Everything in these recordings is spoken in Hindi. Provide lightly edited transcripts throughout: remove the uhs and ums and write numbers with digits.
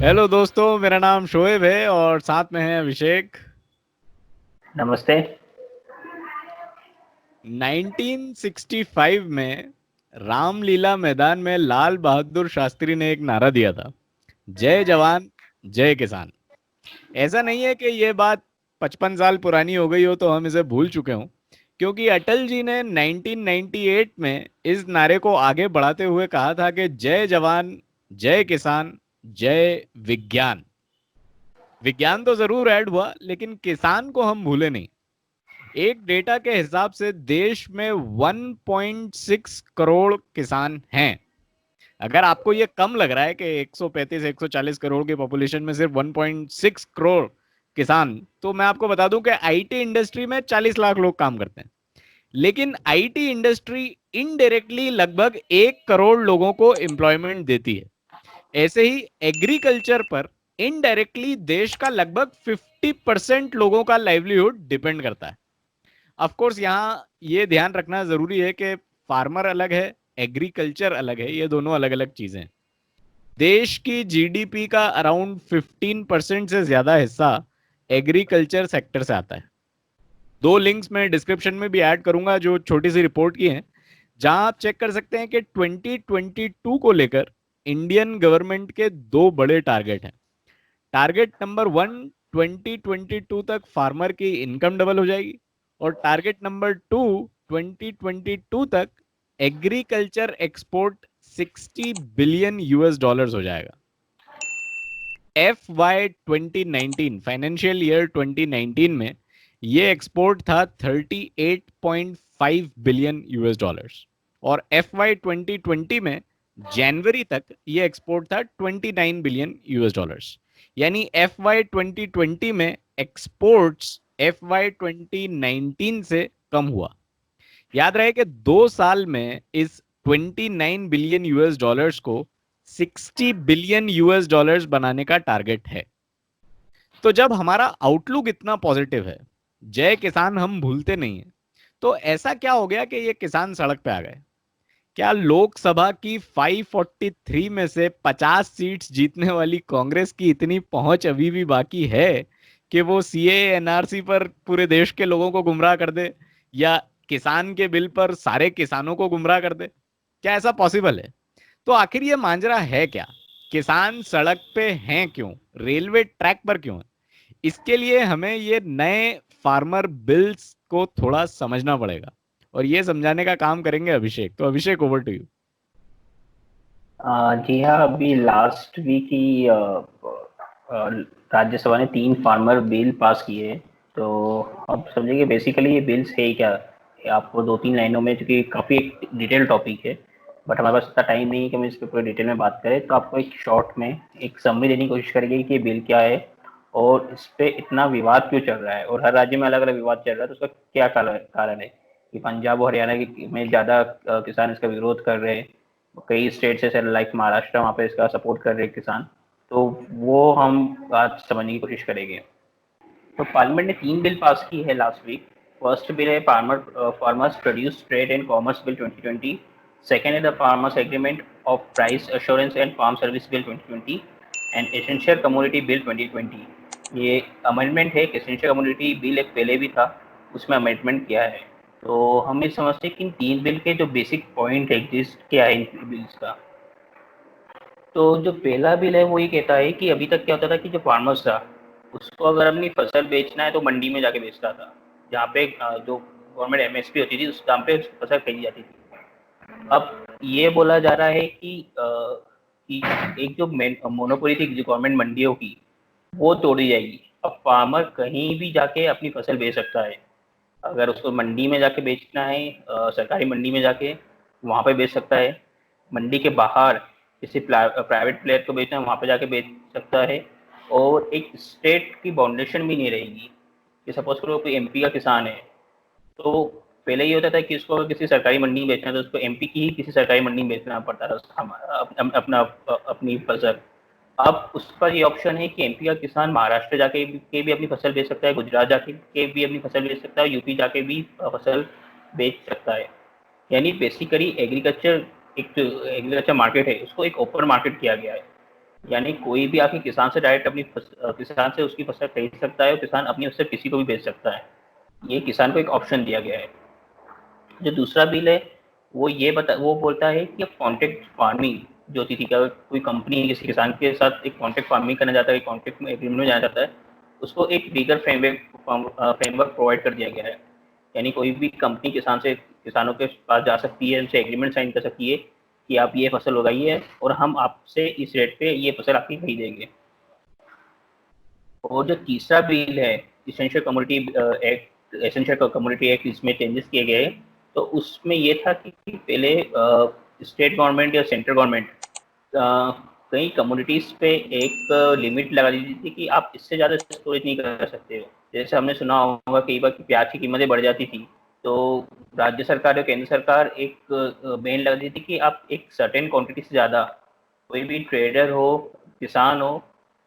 हेलो दोस्तों, मेरा नाम शोएब है और साथ में है अभिषेक। नमस्ते। 1965 में रामलीला मैदान में लाल बहादुर शास्त्री ने एक नारा दिया था, जय जवान जय किसान। ऐसा नहीं है कि ये बात 55 साल पुरानी हो गई हो तो हम इसे भूल चुके हों, क्योंकि अटल जी ने 1998 में इस नारे को आगे बढ़ाते हुए कहा था कि जय जवान जय किसान जय विज्ञान। विज्ञान तो जरूर ऐड हुआ, लेकिन किसान को हम भूले नहीं। एक डेटा के हिसाब से देश में 1.6 करोड़ किसान हैं। अगर आपको ये कम लग रहा है कि 135 140 करोड़ की पॉपुलेशन में सिर्फ 1.6 करोड़ किसान, तो मैं आपको बता दूं कि आईटी इंडस्ट्री में 40 लाख लोग काम करते हैं। लेकिन आईटी इंडस्ट्री इनडायरेक्टली लगभग 1 करोड़ लोगों को एम्प्लॉयमेंट देती है। ऐसे ही एग्रीकल्चर पर इनडायरेक्टली देश का लगभग 50% लोगों का लाइवलीहुड डिपेंड करता है। ऑफ कोर्स यहाँ ये ध्यान रखना जरूरी है कि फार्मर अलग है, एग्रीकल्चर अलग है, ये दोनों अलग अलग चीजें हैं। देश की जीडीपी का अराउंड 15% से ज्यादा हिस्सा एग्रीकल्चर सेक्टर से आता है। दो लिंक्स मैं डिस्क्रिप्शन में भी ऐड करूंगा जो छोटी सी रिपोर्ट की हैं, जहां आप चेक कर सकते हैं कि 2022 को लेकर इंडियन गवर्नमेंट के दो बड़े टारगेट हैं। टारगेट नंबर 1, 2022 तक फार्मर की इनकम डबल हो जाएगी। और टारगेट नंबर 2, 2022 तक agriculture export 60 billion US dollars हो जाएगा। FY 2019 फाइनेंशियल ईयर 2019 में ये एक्सपोर्ट था 38.5 बिलियन यूएस डॉलर्स। और FY 2020 में जनवरी तक ये एक्सपोर्ट था 29 बिलियन यूएस डॉलर्स। यानी FY 2020 में एक्सपोर्ट्स FY 2019 से कम हुआ। याद रहे कि 2 साल में इस 29 बिलियन यूएस डॉलर्स को 60 बिलियन यूएस डॉलर्स बनाने का टारगेट है। तो जब हमारा आउटलुक इतना पॉजिटिव है, जय किसान हम भूलते नहीं है, तो ऐसा क्या हो गया कि ये किसान सड़क पे आ गए? क्या लोकसभा की 543 में से 50 सीट्स जीतने वाली कांग्रेस की इतनी पहुंच अभी भी बाकी है कि वो सीए एनआरसी पर पूरे देश के लोगों को गुमराह कर दे, या किसान के बिल पर सारे किसानों को गुमराह कर दे? क्या ऐसा पॉसिबल है? तो आखिर ये मांजरा है क्या? किसान सड़क पे हैं क्यों, रेलवे ट्रैक पर क्यों है? इसके लिए हमें ये नए फार्मर बिल्स को थोड़ा समझना पड़ेगा, और ये समझाने का काम करेंगे अभिषेक। तो अभिषेक, ओवर टू यू। जी हाँ, अभी लास्ट वीक ही अ, राज्यसभा ने 3 फार्मर बिल पास किए। तो अब समझिए कि बेसिकली ये बिल्स है ही क्या। ये आपको 2-3 लाइनों में, चूँकि काफ़ी एक डिटेल टॉपिक है, बट हमारे पास इतना टाइम नहीं है कि हम इस पे पूरे डिटेल में बात करें। तो आपको एक शॉर्ट में एक समरी देने की कोशिश करेंगे कि ये बिल क्या है और इस पे इतना विवाद क्यों चल रहा है और हर राज्य में अलग-अलग विवाद चल रहा है, तो उसका क्या कारण कारण है कि पंजाब और हरियाणा में ज़्यादा किसान इसका विरोध कर रहे हैं। कई स्टेट से लाइक महाराष्ट्र, वहाँ पे इसका सपोर्ट कर रहे हैं किसान। तो वो हम आज समझने की कोशिश करेंगे। तो पार्लियामेंट ने 3 बिल पास की है लास्ट वीक। फर्स्ट बिल है farmers produce trade and commerce bill 2020। Second है the farmers agreement of price assurance and farm service bill 2020 and essential commodity bill 2020। ये अमेंडमेंट है। एसेंशियल कमोडिटी बिल एक पहले भी था, उसमें अमेंडमेंट किया है। तो हम ये समझते हैं कि इन 3 बिल के जो बेसिक पॉइंट एग्जिस्ट क्या है इन बिल्स का। तो जो पहला बिल है वो ये कहता है कि अभी तक क्या होता था कि जो फार्मर्स था, उसको अगर अपनी फसल बेचना है तो मंडी में जाके बेचता था, जहाँ पे जो गवर्नमेंट एमएसपी होती थी उस दाम पे फसल खरीदी जाती थी। अब ये बोला जा रहा है कि एक जो मोनोपोली थी जो गवर्नमेंट मंडियों की, वो तोड़ी जाएगी। अब फार्मर कहीं भी जाके अपनी फसल बेच सकता है। अगर उसको मंडी में जाके बेचना है, सरकारी मंडी में जाके वहाँ पे बेच सकता है। मंडी के बाहर किसी प्राइवेट प्लेयर को बेचना है, वहाँ पे जाके बेच सकता है। और एक स्टेट की बाउंडेशन भी नहीं रहेगी कि सपोज करो कोई एमपी का किसान है, तो पहले ये होता था कि उसको किसी सरकारी मंडी में बेचना है तो उसको एमपी की ही किसी सरकारी मंडी में बेचना पड़ता था अपना अपनी फसल। अब उस पर ये ऑप्शन है कि एमपी का किसान महाराष्ट्र जाके के भी अपनी फसल बेच सकता है, गुजरात जाके के भी अपनी फसल बेच सकता है, यूपी जाके भी फसल बेच सकता है। यानी बेसिकली एग्रीकल्चर, एक जो एग्रीकल्चर मार्केट है उसको एक ओपन मार्केट किया गया है। यानी कोई भी आके किसान से डायरेक्ट किसान से उसकी फसल खरीद सकता है और किसान अपनी फसल किसी को भी बेच सकता है। ये किसान को एक ऑप्शन दिया गया है। जो दूसरा बिल है वो बोलता है कि कॉन्ट्रैक्ट फार्मिंग जो होती थी, क्या कोई कंपनी किसी किसान के साथ एक कॉन्ट्रैक्ट फार्मिंग करना चाहता है, कॉन्ट्रैक्ट में एग्रीमेंट में जाना चाहता है, उसको एक लीगल फ्रेमवर्क प्रोवाइड कर दिया गया है। यानी कोई भी कंपनी किसानों के पास जा सकती है, उनसे एग्रीमेंट साइन कर सकती है कि आप ये फसल उगाइए और हम आपसे इस रेट पे ये फसल आपकी खरीदेंगे। और जो तीसरा बिल है एसेंशियल कम्युनिटी एक्ट, इसमें चेंजेस किए गए। तो उसमें ये था कि पहले स्टेट गवर्नमेंट या सेंट्रल गवर्नमेंट कई कम्युनिटीज पे एक लिमिट लगा दी थी कि आप इससे ज़्यादा स्टोरेज नहीं कर सकते हो। जैसे हमने सुना होगा कई बार कि प्याज की कीमतें बढ़ जाती थी, तो राज्य सरकार और केंद्र सरकार एक बैन लगा दी थी कि आप एक सर्टेन क्वांटिटी से ज़्यादा, कोई भी ट्रेडर हो, किसान हो,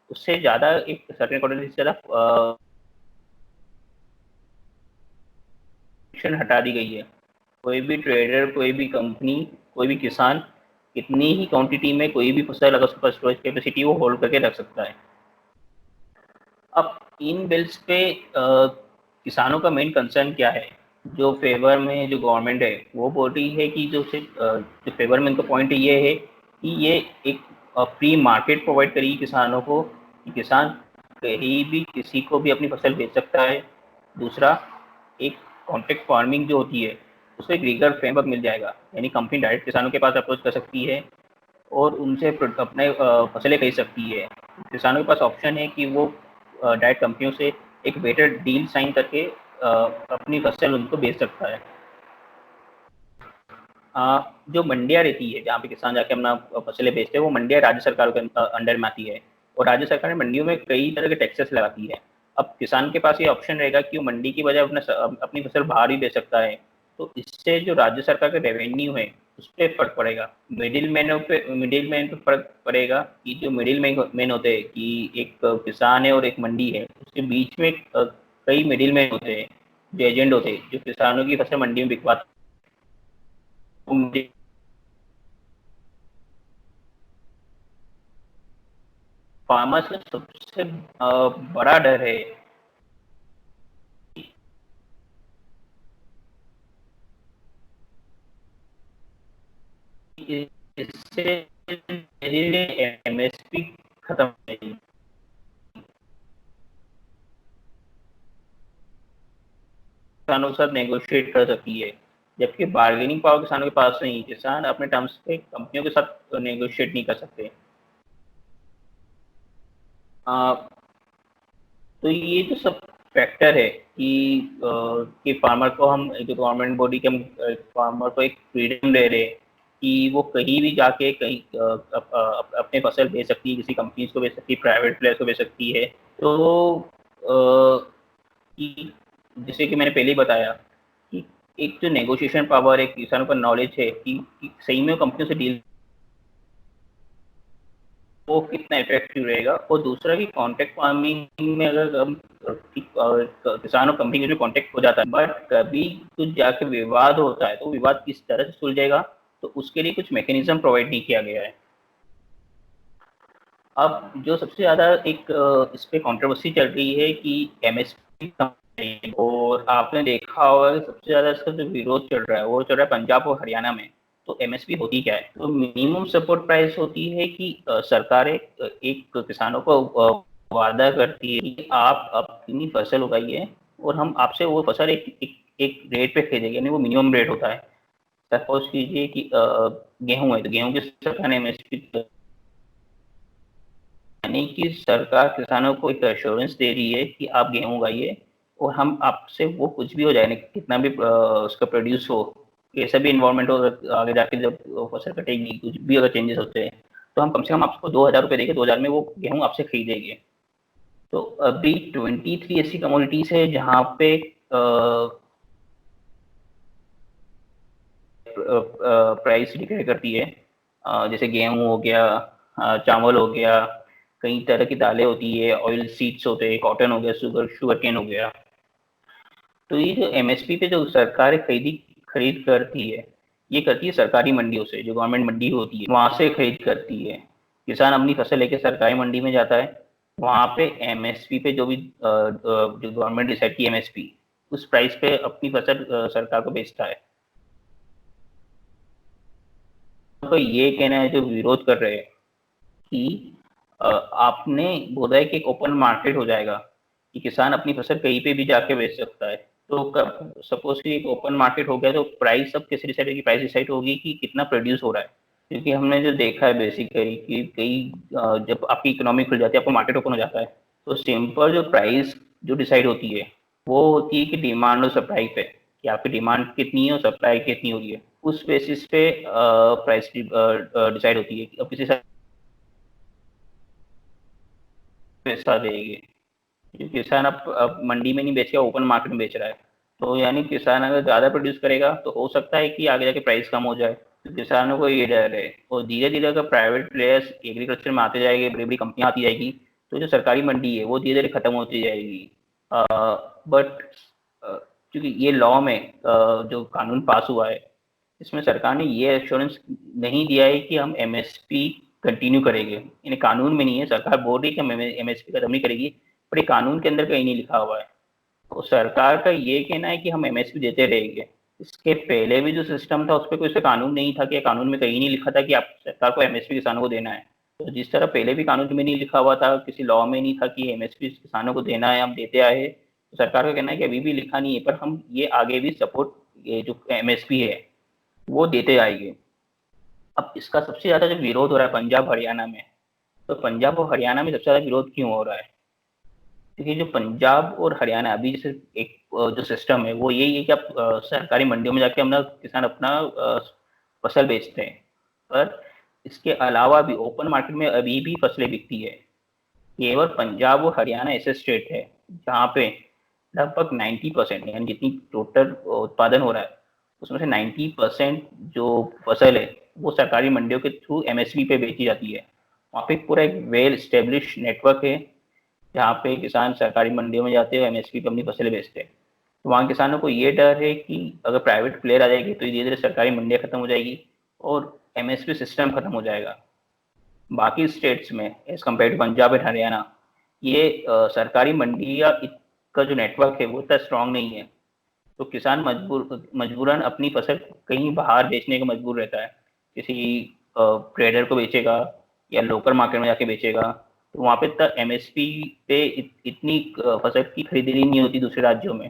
उससे ज़्यादा एक सर्टेन क्वांटिटी से ज़्यादा हटा दी गई है। कोई भी ट्रेडर, कोई भी कंपनी, कोई भी किसान कितनी ही क्वांटिटी में कोई भी फसल अगर उसके पास स्टोरेज कैपेसिटी वो होल्ड करके रख सकता है। अब इन बिल्स पे किसानों का मेन कंसर्न क्या है? जो फेवर में जो गवर्नमेंट है वो बोल रही है कि जो फेवर में इनका पॉइंट ये है कि ये एक फ्री मार्केट प्रोवाइड करेगी किसानों को, कि किसान कहीं भी किसी को भी अपनी फसल बेच सकता है। दूसरा, एक कॉन्ट्रैक्ट फार्मिंग जो होती है उसको एक लीगल फ्रेमवर्क मिल जाएगा, यानी कंपनी डायरेक्ट किसानों के पास अप्रोच कर सकती है और उनसे अपने फसलें खरीद सकती है। किसानों के पास ऑप्शन है कि वो डायरेक्ट कंपनियों से एक बेटर डील साइन करके अपनी फसल उनको बेच सकता है। जो मंडियाँ रहती है जहाँ पे किसान जाके अपना फसलें बेचते हैं, वो मंडियाँ राज्य सरकार के अंडर में आती है और राज्य सरकार मंडियों में कई तरह के टैक्सेस लगाती है। अब किसान के पास ये ऑप्शन रहेगा कि वो मंडी की बजाय अपनी फसल बाहर ही बेच सकता है। तो इससे जो राज्य सरकार का रेवेन्यू है उस पर फर्क पड़ेगा। मिडिल मैन पे फर्क पड़ेगा कि जो मिडिल मैन होते हैं, कि एक किसान है और एक मंडी है, उसके बीच में कई मिडिल मैन होते हैं, जो एजेंट होते हैं, जो किसानों की फसल मंडी में बिकवाते हैं। फार्मर्स का सबसे बड़ा डर है कि इससे एमएसपी खत्म हो जाएगी। किसानों के साथ नेगोशिएट कर सकती है, जबकि बार्गेनिंग पावर किसानों के पास नहीं। किसान अपने टर्म्स पे कंपनियों के साथ नेगोशिएट नहीं कर सकते। तो ये जो सब फैक्टर है कि फार्मर को हम जो गवर्नमेंट बॉडी के हम फार्मर को एक फ्रीडम दे रहे हैं कि वो कहीं भी जाके कहीं अपने फसल बेच सकती है, किसी कंपनीज को बेच सकती है, प्राइवेट प्लेयर्स को बेच सकती है। तो कि जैसे कि मैंने पहले ही बताया कि एक जो नेगोशिएशन पावर है, किसानों का नॉलेज है कि सही में कंपनियों से डील वो कितना इफेक्टिव रहेगा। और दूसरा कि कॉन्ट्रैक्ट फार्मिंग में अगर हम किसान और कंपनी के जो कॉन्ट्रैक्ट हो जाता है, बट कभी कुछ जाके विवाद होता है तो विवाद किस तरह से सुलझेगा, तो उसके लिए कुछ मैकेनिज्म प्रोवाइड नहीं किया गया है। अब जो सबसे ज़्यादा एक इस पे कंट्रोवर्सी चल रही है कि एमएसपी, और आपने देखा होगा सबसे ज़्यादा इसका जो विरोध चल रहा है वो चल रहा है पंजाब और हरियाणा में। तो एमएसपी होती क्या है? तो मिनिमम सपोर्ट प्राइस होती है कि सरकारें एक किसानों को वादा करती है कि आप अपनी फसल उगाइए और हम आपसे वो फसल एक रेट पे खरीदेंगे, यानी वो मिनिमम रेट होता है। सपोज कीजिए कि गेहूं है तो गेहूं की सरकार ने एमएसपी, यानी कि सरकार किसानों को एक एश्योरेंस दे रही है कि आप गेहूं उगाइए और हम आपसे वो कुछ भी हो जाए, कितना भी उसका प्रोड्यूस हो, कैसा भी इन्वायरमेंट हो, आगे जाके जब फसल कटेगी कुछ भी अगर चेंजेस होते हैं, तो हम कम से कम आपको 2,000 रुपये देंगे, 2,000 में वो गेहूं आपसे खरीदेंगे। तो अभी 23 ऐसी कम्युनिटीज है जहाँ पे प्राइस डिक्लेयर करती है। जैसे गेहूं हो गया, चावल हो गया, कई तरह की दालें होती है, ऑयल सीड्स होते हैं, कॉटन हो गया, शुगर केन हो गया। तो ये जो एमएसपी पे जो सरकार खरीद करती है, ये करती है सरकारी मंडियों से, जो गवर्नमेंट मंडी होती है वहां से खरीद करती है। किसान अपनी फसल लेके सरकारी मंडी में जाता है, वहां पे एमएसपी पे जो भी जो गवर्नमेंट डिसाइड की एमएसपी, उस प्राइस पे अपनी फसल सरकार को बेचता है। तो ये कहना है जो विरोध कर रहे हैं कि आपने बोला है कि एक ओपन मार्केट हो जाएगा, कि किसान अपनी फसल कहीं पे भी जाके बेच सकता है। तो सपोज कि एक ओपन मार्केट हो गया तो प्राइस अब किस डिसाइड होगी? प्राइस डिसाइड होगी कि कितना प्रोड्यूस हो रहा है। क्योंकि हमने जो देखा है बेसिकली कि कई जब आपकी इकोनॉमी खुल जाती है, आपको मार्केट ओपन हो जाता है, तो सिंपल जो प्राइस जो डिसाइड होती है वो होती है कि डिमांड और सप्लाई पे, कि आपकी डिमांड कितनी है और सप्लाई कितनी हो रही है। उस बेसिस पे प्राइस डिसाइड होती है कि अब किसी पैसा देगी, क्योंकि किसान अब मंडी में नहीं बेच के ओपन मार्केट में बेच रहा है। तो यानी किसान अगर ज़्यादा प्रोड्यूस करेगा तो हो सकता है कि आगे जाके प्राइस कम हो जाए। तो किसानों को ये डर है, और धीरे धीरे अगर प्राइवेट प्लेयर्स एग्रीकल्चर में आते जाएंगे, बड़ी बड़ी कंपनियां आती जाएगी, तो जो सरकारी मंडी है वो धीरे धीरे खत्म होती जाएगी। बट क्योंकि ये लॉ में जो कानून पास हुआ है, इसमें सरकार ने ये एश्योरेंस नहीं दिया है कि हम एमएसपी कंटिन्यू करेंगे। यानी कानून में नहीं है, सरकार बोल रही है कि हम एमएसपी खत्म नहीं करेगी, पर ये कानून के अंदर कहीं नहीं लिखा हुआ है। तो सरकार का ये कहना है कि हम एमएसपी देते रहेंगे। इसके पहले भी जो सिस्टम था उस पर कोई सा कानून नहीं था, कि कानून में कहीं नहीं लिखा था कि आप सरकार को एमएसपी किसानों को देना है। तो जिस तरह पहले भी कानून में नहीं लिखा हुआ था, किसी लॉ में नहीं था कि एमएसपी किसानों को देना है, हम देते आए, तो सरकार का कहना है कि अभी भी लिखा नहीं है, पर हम ये आगे भी सपोर्ट, ये जो एमएसपी है वो देते आएंगे। अब इसका सबसे ज्यादा जो विरोध हो रहा है पंजाब हरियाणा में, तो पंजाब और हरियाणा में सबसे ज्यादा विरोध क्यों हो रहा है? क्योंकि जो पंजाब और हरियाणा अभी जैसे एक जो सिस्टम है वो यही है कि आप सरकारी मंडियों में जाके अपना किसान अपना फसल बेचते हैं, पर इसके अलावा भी ओपन मार्केट में अभी भी फसलें बिकती है। केवल पंजाब और हरियाणा ऐसे स्टेट है जहाँ पे लगभग 90%, यानी जितनी टोटल उत्पादन हो रहा है उसमें से 90% जो फसल है वो सरकारी मंडियों के थ्रू एमएसपी पे बेची जाती है। वहाँ पे पूरा एक वेल स्टेब्लिश नेटवर्क है, जहाँ पे किसान सरकारी मंडियों में जाते हैं, एमएसपी पे अपनी फसलें बेचते हैं। तो वहाँ किसानों को ये डर है कि अगर प्राइवेट प्लेयर आ जाएगी तो धीरे धीरे सरकारी मंडियाँ खत्म हो जाएगी और एमएसपी सिस्टम खत्म हो जाएगा। बाकी स्टेट्स में as compare to Punjab and Haryana, ये सरकारी मंडी या का जो नेटवर्क है वो इतना स्ट्रांग नहीं है। तो किसान मजबूरन अपनी फसल कहीं बाहर बेचने को मजबूर रहता है, किसी ट्रेडर को बेचेगा या लोकल मार्केट में जाके बेचेगा। तो वहाँ पे तक एमएसपी पे इतनी फसल की खरीदारी नहीं होती दूसरे राज्यों में।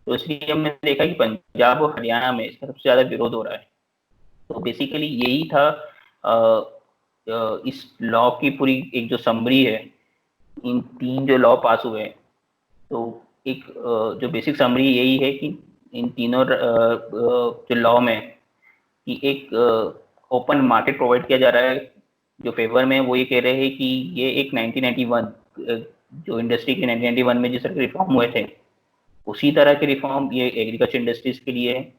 तो इसलिए हमने देखा कि पंजाब और हरियाणा में इसका सबसे ज़्यादा विरोध हो रहा है। तो बेसिकली यही था इस लॉ की पूरी एक जो समरी है, इन 3 जो लॉ पास हुए हैं। तो एक जो बेसिक समरी यही है कि इन तीनों जो लॉ में कि एक ओपन मार्केट प्रोवाइड किया जा रहा है। जो फेवर में वो ये कह रहे हैं कि ये एक 1991 जो इंडस्ट्री के 1991 में जिस तरह के रिफॉर्म हुए थे, उसी तरह के रिफॉर्म ये एग्रीकल्चर इंडस्ट्रीज के लिए है।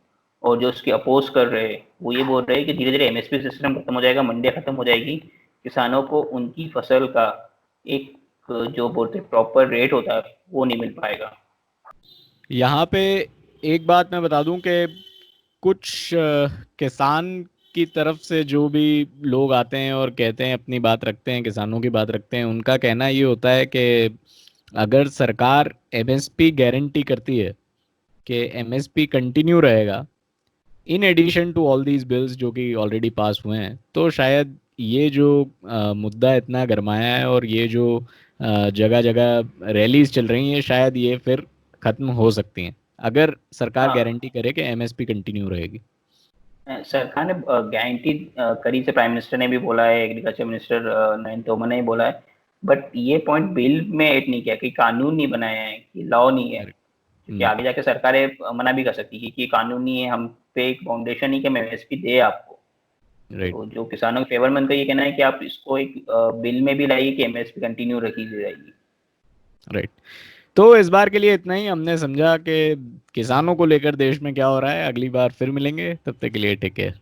और जो उसके अपोज कर रहे हैं वो ये बोल रहे हैं कि धीरे धीरे एमएसपी सिस्टम खत्म हो जाएगा, मंडियाँ खत्म हो जाएगी, किसानों को उनकी फसल का एक जो बोलते प्रॉपर रेट होता है वो नहीं मिल पाएगा। यहाँ पे एक बात मैं बता दूं कि कुछ किसान की तरफ से जो भी लोग आते हैं और कहते हैं, अपनी बात रखते हैं, किसानों की बात रखते हैं, उनका कहना ये होता है कि अगर सरकार एमएसपी गारंटी करती है कि एमएसपी कंटिन्यू रहेगा in addition to all these bills जो कि ऑलरेडी पास हुए हैं, तो शायद ये जो मुद्दा इतना गरमाया है और ये जो जगह जगह रैलीज चल रही हैं, शायद ये फिर खत्म हो सकती हैं अगर सरकार हाँ, गारंटी करे कि एमएसपी कंटिन्यू रहेगी। सरकार ने गारंटी करी से प्राइम मिनिस्टर ने भी बोला है, एग्रीकल्चर मिनिस्टर नरेंद्र तोमर ने भी बोला है। बट ये पॉइंट बिल में ऐड नहीं किया कि कानून नहीं बनाया है, कि लॉ नहीं है। करेक्ट। क्योंकि हम्म। आगे जाके सरकारें मना भी कर सकती है कि ये कानून नहीं है, हम पे एक फाउंडेशन ही कि हम एमएसपी दे आपको। राइट। तो जो किसानों के फेवर में उनका ये कहना है कि आप इसको एक बिल में भी लाइए कि एमएसपी कंटिन्यू रखी जाएगी। राइट। तो इस बार के लिए इतना ही। हमने समझा कि किसानों को लेकर देश में क्या हो रहा है। अगली बार फिर मिलेंगे, तब तक के लिए टेक केयर।